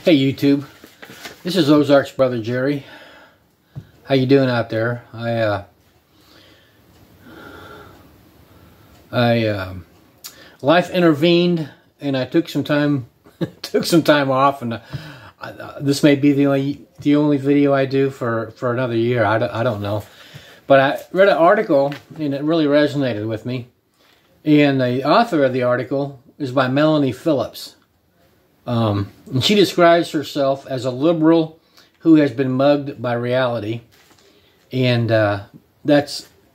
Hey YouTube, this is Ozark's brother Jerry. How you doing out there? Life intervened, and I took some time off, and this may be the only video I do for another year. I don't know, but I read an article and it really resonated with me. And the author of the article is by Melanie Phillips. And she describes herself as a liberal who has been mugged by reality. And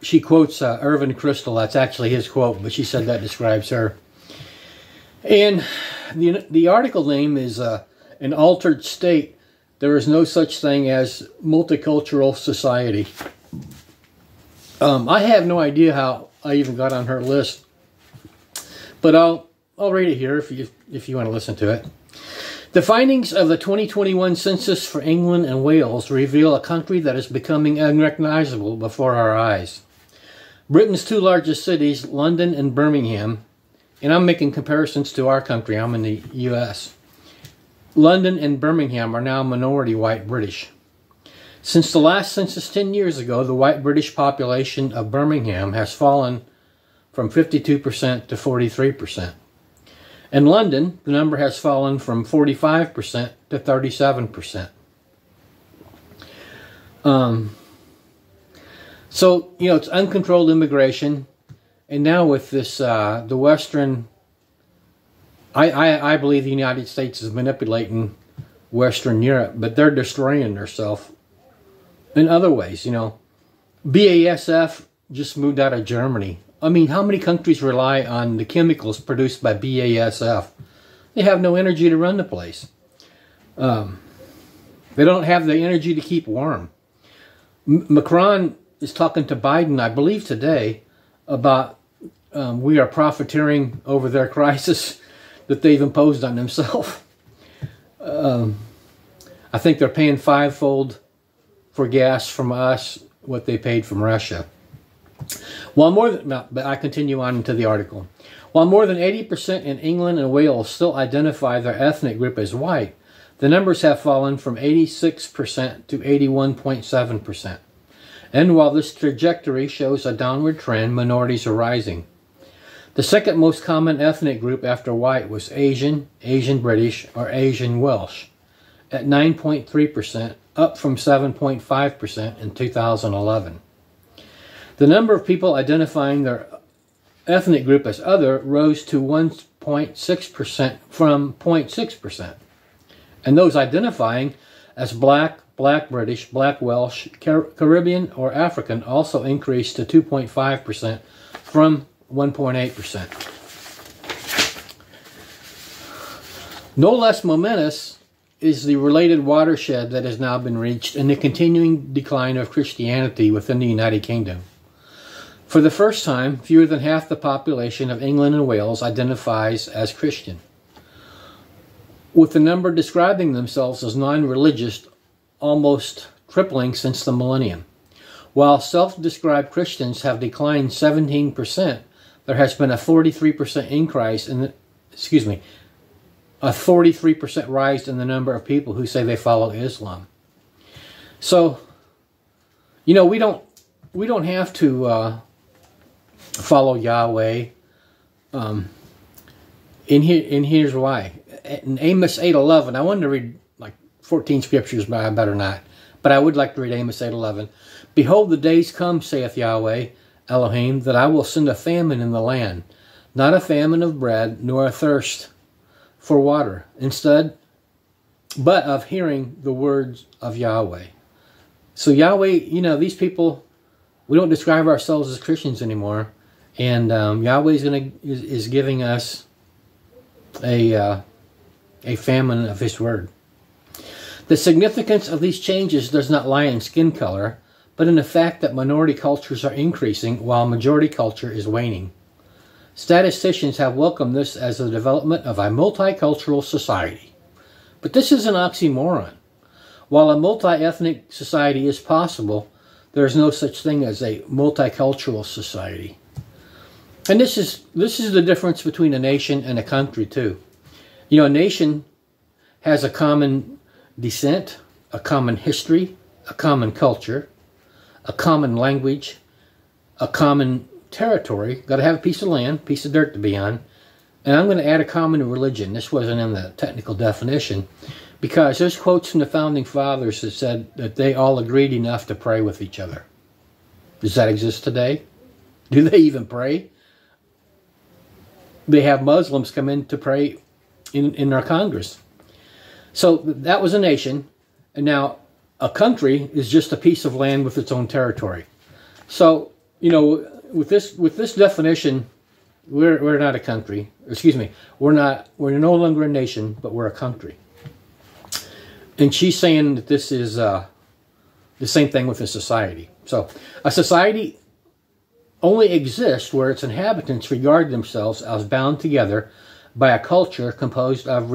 she quotes Irvin Kristol. That's actually his quote, but she said that describes her. And the article name is An Altered State. There is no such thing as multicultural society. I have no idea how I even got on her list, but I'll read it here if you want to listen to it. The findings of the 2021 census for England and Wales reveal a country that is becoming unrecognizable before our eyes. Britain's two largest cities, London and Birmingham, and I'm making comparisons to our country, I'm in the US. London and Birmingham are now minority white British. Since the last census 10 years ago, the white British population of Birmingham has fallen from 52% to 43%. In London, the number has fallen from 45% to 37%. So, it's uncontrolled immigration. And now with this, the Western, I believe the United States is manipulating Western Europe, but they're destroying themselves in other ways. BASF just moved out of Germany. I mean, how many countries rely on the chemicals produced by BASF? They have no energy to run the place. They don't have the energy to keep warm. Macron is talking to Biden, I believe today, about we are profiteering over their crisis that they've imposed on themselves. I think they're paying fivefold for gas from us what they paid from Russia. But I continue on into the article. While more than 80% in England and Wales still identify their ethnic group as white, the numbers have fallen from 86% to 81.7%. And while this trajectory shows a downward trend, minorities are rising. The second most common ethnic group after white was Asian, Asian British, or Asian Welsh, at 9.3%, up from 7.5% in 2011. The number of people identifying their ethnic group as other rose to 1.6% from 0.6%. And those identifying as black, black British, black Welsh, Caribbean, or African also increased to 2.5% from 1.8%. No less momentous is the related watershed that has now been reached in the continuing decline of Christianity within the United Kingdom. For the first time, fewer than half the population of England and Wales identifies as Christian, with the number describing themselves as non-religious almost tripling since the millennium. While self-described Christians have declined 17%, there has been a 43% increase in a 43% rise in the number of people who say they follow Islam. So, we don't have to follow Yahweh. And here's why. In Amos 8:11, I wanted to read like 14 scriptures, but I better not. But I would like to read Amos 8:11. Behold, the days come, saith Yahweh, Elohim, that I will send a famine in the land, not a famine of bread, nor a thirst for water, instead, but of hearing the words of Yahweh. So Yahweh, these people, we don't describe ourselves as Christians anymore, and Yahweh is giving us a famine of His word. The significance of these changes does not lie in skin color, but in the fact that minority cultures are increasing while majority culture is waning. Statisticians have welcomed this as the development of a multicultural society. But this is an oxymoron. While a multi-ethnic society is possible, there is no such thing as a multicultural society. And this is the difference between a nation and a country too. A nation has a common descent, a common history, a common culture, a common language, a common territory. Got to have a piece of land, piece of dirt to be on. And I'm going to add a common religion. This wasn't in the technical definition, because there's quotes from the Founding Fathers that said that they all agreed enough to pray with each other. Does that exist today? Do they even pray? They have Muslims come in to pray in our Congress. So that was a nation. And now a country is just a piece of land with its own territory. So, you know, with this definition, we're not a country. Excuse me. We're no longer a nation, but we're a country. And she's saying that this is the same thing with a society. So a society only exists where its inhabitants regard themselves as bound together by a culture composed of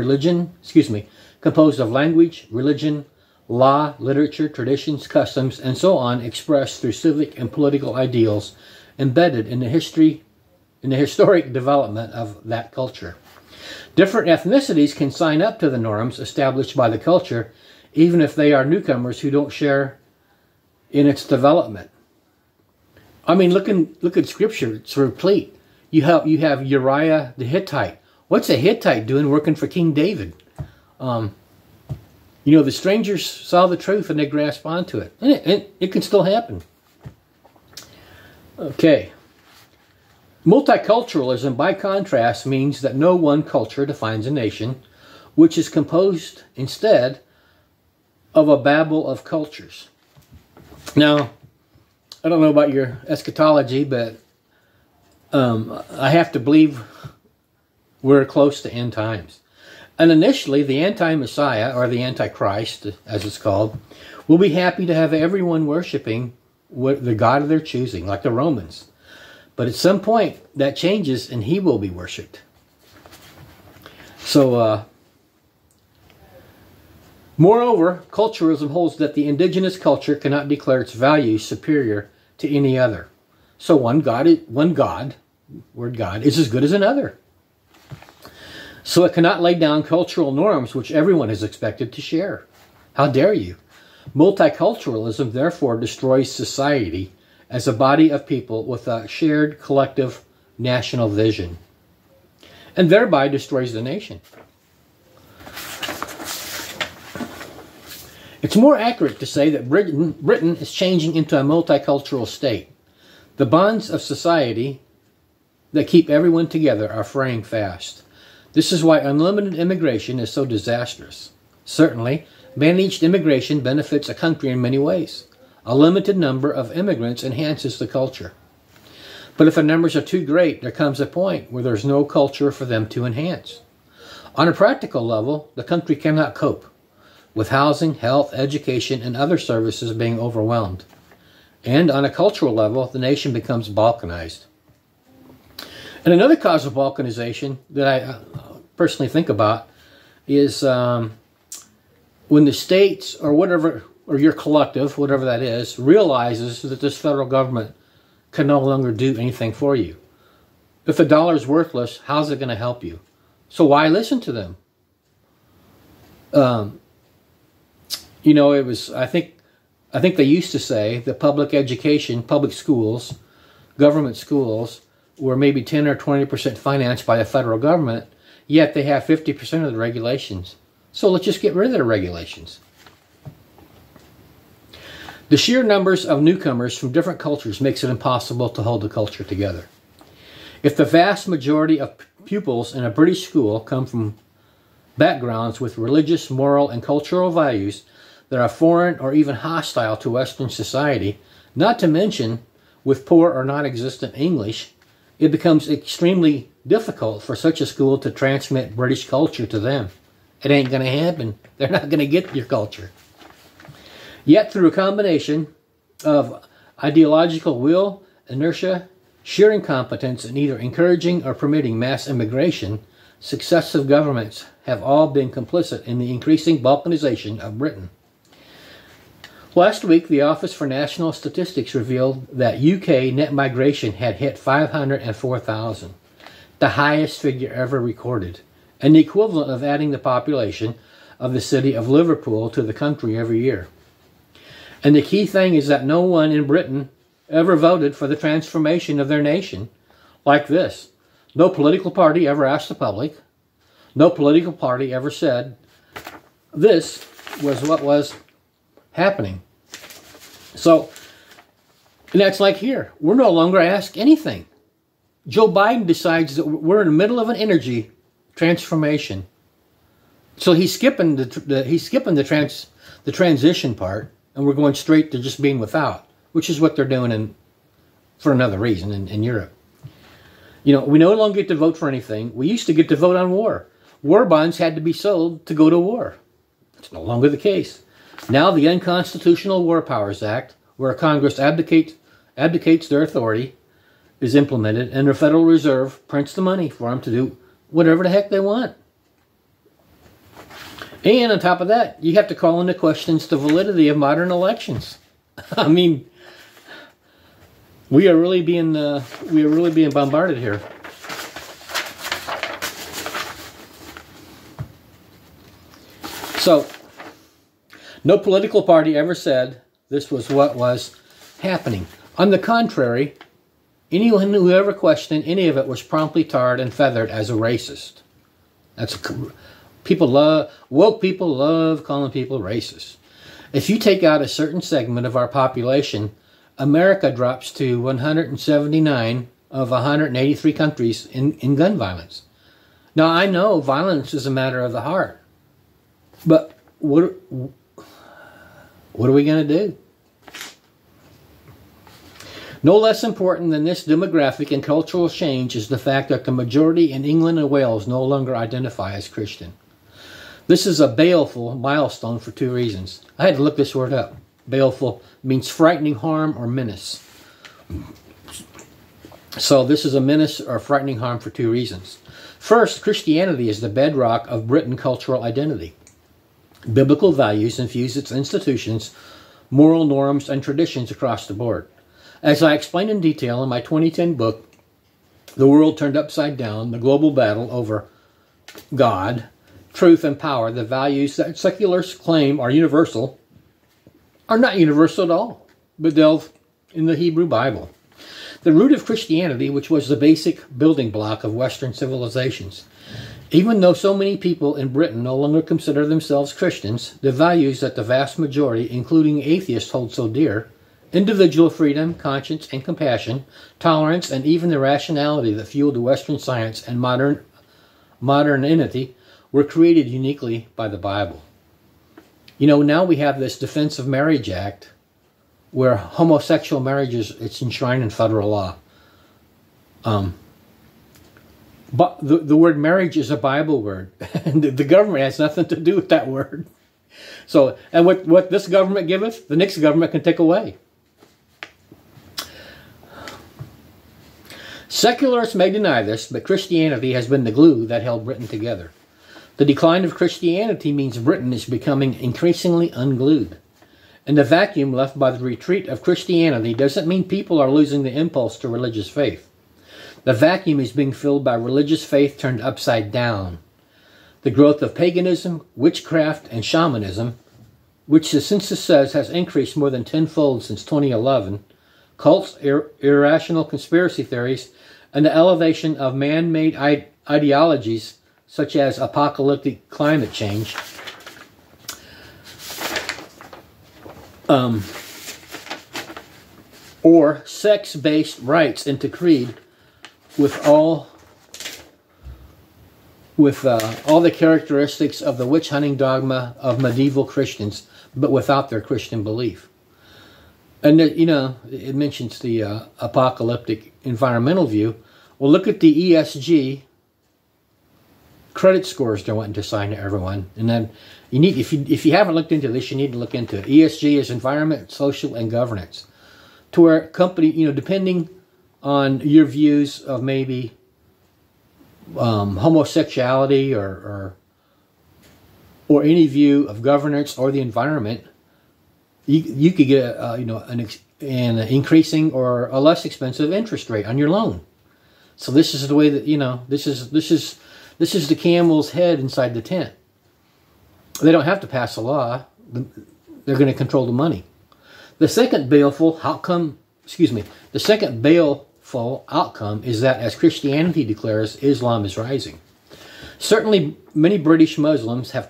composed of language, religion, law, literature, traditions, customs, and so on, expressed through civic and political ideals embedded in the historic development of that culture. Different ethnicities can sign up to the norms established by the culture, even if they are newcomers who don't share in its development. I mean, look at Scripture; it's replete. You have Uriah the Hittite. What's a Hittite doing working for King David? You know, the strangers saw the truth and they grasped onto it, and it can still happen. Okay. Multiculturalism, by contrast, means that no one culture defines a nation, which is composed instead of a babel of cultures. Now, I don't know about your eschatology, but I have to believe we're close to end times. And initially, the anti-Messiah, or the Antichrist, as it's called, will be happy to have everyone worshiping the God of their choosing, like the Romans. But at some point, that changes and he will be worshipped. So, moreover, culturalism holds that the indigenous culture cannot declare its values superior to any other. So one God, word God, is as good as another. So it cannot lay down cultural norms which everyone is expected to share. How dare you? Multiculturalism therefore destroys society as a body of people with a shared collective national vision, and thereby destroys the nation. It's more accurate to say that Britain is changing into a multicultural state. The bonds of society that keep everyone together are fraying fast. This is why unlimited immigration is so disastrous. Certainly, managed immigration benefits a country in many ways. A limited number of immigrants enhances the culture. But if the numbers are too great, there comes a point where there's no culture for them to enhance. On a practical level, the country cannot cope with housing, health, education, and other services being overwhelmed. And on a cultural level, the nation becomes balkanized. And another cause of balkanization that I personally think about is when the states or whatever, or your collective, whatever that is, realizes that this federal government can no longer do anything for you. If the dollar's worthless, how's it going to help you? So why listen to them? You know, it was, I think they used to say that public education, public schools, government schools were maybe 10 or 20% financed by the federal government, yet they have 50% of the regulations. So let's just get rid of the regulations. The sheer numbers of newcomers from different cultures makes it impossible to hold the culture together. If the vast majority of pupils in a British school come from backgrounds with religious, moral, and cultural values that are foreign or even hostile to Western society, not to mention with poor or non-existent English, it becomes extremely difficult for such a school to transmit British culture to them. It ain't going to happen. They're not going to get your culture. Yet through a combination of ideological will, inertia, sheer incompetence, and either encouraging or permitting mass immigration, successive governments have all been complicit in the increasing balkanization of Britain. Last week, the Office for National Statistics revealed that UK net migration had hit 504,000, the highest figure ever recorded, and the equivalent of adding the population of the city of Liverpool to the country every year. And the key thing is that no one in Britain ever voted for the transformation of their nation like this. No political party ever asked the public. No political party ever said this was what was happening. So, and that's like here. We're no longer asked anything. Joe Biden decides that we're in the middle of an energy transformation. So he's skipping the transition part, and we're going straight to just being without, which is what they're doing for another reason in Europe. You know, we no longer get to vote for anything. We used to get to vote on war. War bonds had to be sold to go to war. It's no longer the case. Now the Unconstitutional War Powers Act, where Congress abdicates their authority, is implemented, and the Federal Reserve prints the money for them to do whatever the heck they want. And on top of that, you have to call into questions the validity of modern elections. I mean, we are really being bombarded here. So, no political party ever said this was what was happening. On the contrary, anyone who ever questioned any of it was promptly tarred and feathered as a racist. Woke people love calling people racist. If you take out a certain segment of our population, America drops to 179 of 183 countries in gun violence. Now, I know violence is a matter of the heart, but what are we going to do? No less important than this demographic and cultural change is the fact that the majority in England and Wales no longer identify as Christian. This is a baleful milestone for two reasons. I had to look this word up. Baleful means frightening harm or menace. So this is a menace or frightening harm for two reasons. First, Christianity is the bedrock of Britain's cultural identity. Biblical values infuse its institutions, moral norms, and traditions across the board. As I explained in detail in my 2010 book, The World Turned Upside Down, The Global Battle Over God, Truth, and Power, the values that secularists claim are universal are not universal at all, but delve in the Hebrew Bible. The root of Christianity, which was the basic building block of Western civilizations. Even though so many people in Britain no longer consider themselves Christians, the values that the vast majority, including atheists, hold so dear, individual freedom, conscience, and compassion, tolerance, and even the rationality that fueled the Western science and modernity, were created uniquely by the Bible. You know, now we have this Defense of Marriage Act, where homosexual marriages, it's enshrined in federal law. But the word marriage is a Bible word, and the government has nothing to do with that word. So, and what this government giveth, the next government can take away. Secularists may deny this, but Christianity has been the glue that held Britain together. The decline of Christianity means Britain is becoming increasingly unglued. And the vacuum left by the retreat of Christianity doesn't mean people are losing the impulse to religious faith. The vacuum is being filled by religious faith turned upside down. The growth of paganism, witchcraft, and shamanism, which the census says has increased more than tenfold since 2011, cults, irrational conspiracy theories, and the elevation of man-made ideologies such as apocalyptic climate change, or sex-based rites into creed with all the characteristics of the witch-hunting dogma of medieval Christians, but without their Christian belief. And, you know, it mentions the apocalyptic environmental view. Well, look at the ESG credit scores they're wanting to assign to everyone. And then you need, if you haven't looked into this, you need to look into it. ESG is environment, social, and governance. To where company, you know, depending on your views of maybe homosexuality or any view of governance or the environment, you could get an increasing or a less expensive interest rate on your loan. So this is the way that, you know, this is the camel's head inside the tent. They don't have to pass a law. They're going to control the money. The second baleful outcome is that, as Christianity declares, Islam is rising. Certainly, many British Muslims have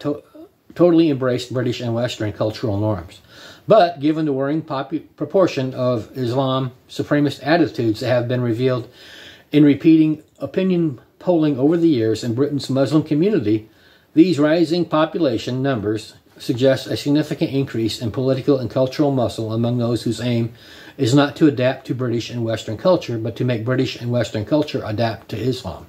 totally embraced British and Western cultural norms. But, given the worrying proportion of Islam supremacist attitudes that have been revealed in repeating opinion polling over the years in Britain's Muslim community, these rising population numbers suggest a significant increase in political and cultural muscle among those whose aim is not to adapt to British and Western culture, but to make British and Western culture adapt to Islam.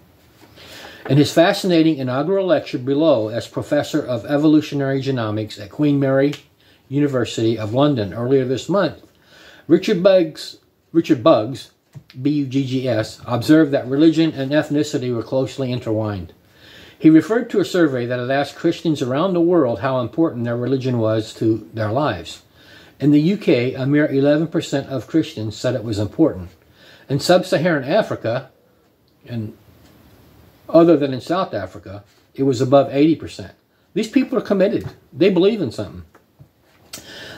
In his fascinating inaugural lecture below as Professor of Evolutionary Genomics at Queen Mary University of London earlier this month, Richard Buggs, B-U-G-G-S, observed that religion and ethnicity were closely intertwined. He referred to a survey that had asked Christians around the world how important their religion was to their lives. In the UK, a mere 11% of Christians said it was important. In sub-Saharan Africa, and other than in South Africa, it was above 80%. These people are committed. They believe in something.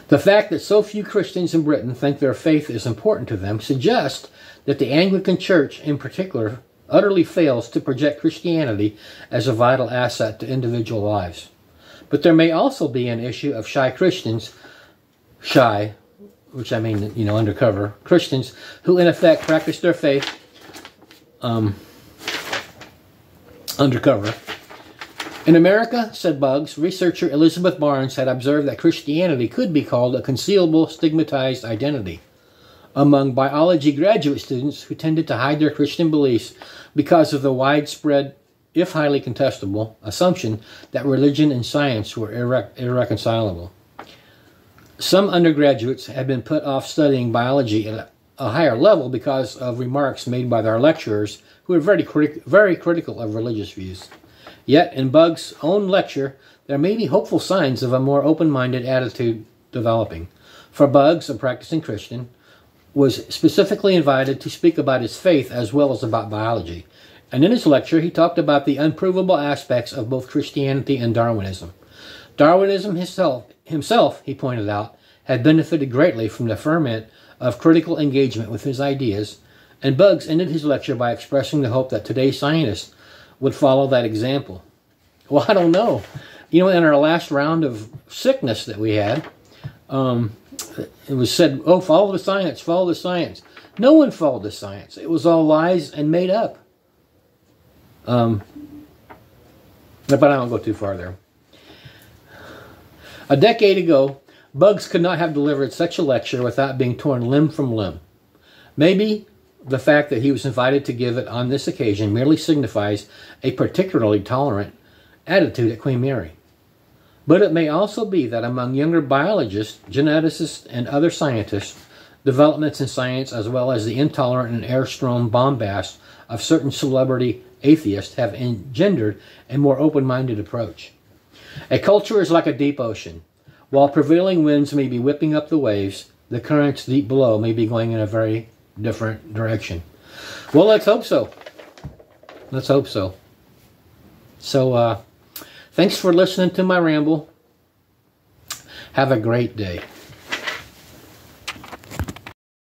The fact that so few Christians in Britain think their faith is important to them suggests that the Anglican Church, in particular, utterly fails to project Christianity as a vital asset to individual lives. But there may also be an issue of shy Christians, which I mean, undercover Christians, who in effect practice their faith undercover. In America, said Buggs, researcher Elizabeth Barnes had observed that Christianity could be called a concealable, stigmatized identity among biology graduate students who tended to hide their Christian beliefs because of the widespread, if highly contestable, assumption that religion and science were irreconcilable. Some undergraduates had been put off studying biology at a higher level because of remarks made by their lecturers who were very critical of religious views. Yet, in Buggs' own lecture, there may be hopeful signs of a more open-minded attitude developing. For Buggs, a practicing Christian, was specifically invited to speak about his faith as well as about biology. And in his lecture, he talked about the unprovable aspects of both Christianity and Darwinism. Darwinism himself, he pointed out, had benefited greatly from the ferment of critical engagement with his ideas, and Buggs ended his lecture by expressing the hope that today's scientists would follow that example. Well, I don't know. In our last round of sickness that we had, it was said, oh, follow the science, follow the science. No one followed the science. It was all lies and made up. But I don't go too far there. A decade ago, Buggs could not have delivered such a lecture without being torn limb from limb. Maybe the fact that he was invited to give it on this occasion merely signifies a particularly tolerant attitude at Queen Mary. But it may also be that among younger biologists, geneticists, and other scientists, developments in science as well as the intolerant and air-strewn bombast of certain celebrity atheists have engendered a more open-minded approach. A culture is like a deep ocean. While prevailing winds may be whipping up the waves, the currents deep below may be going in a very different direction. Well, let's hope so. Let's hope so. So, thanks for listening to my ramble. Have a great day.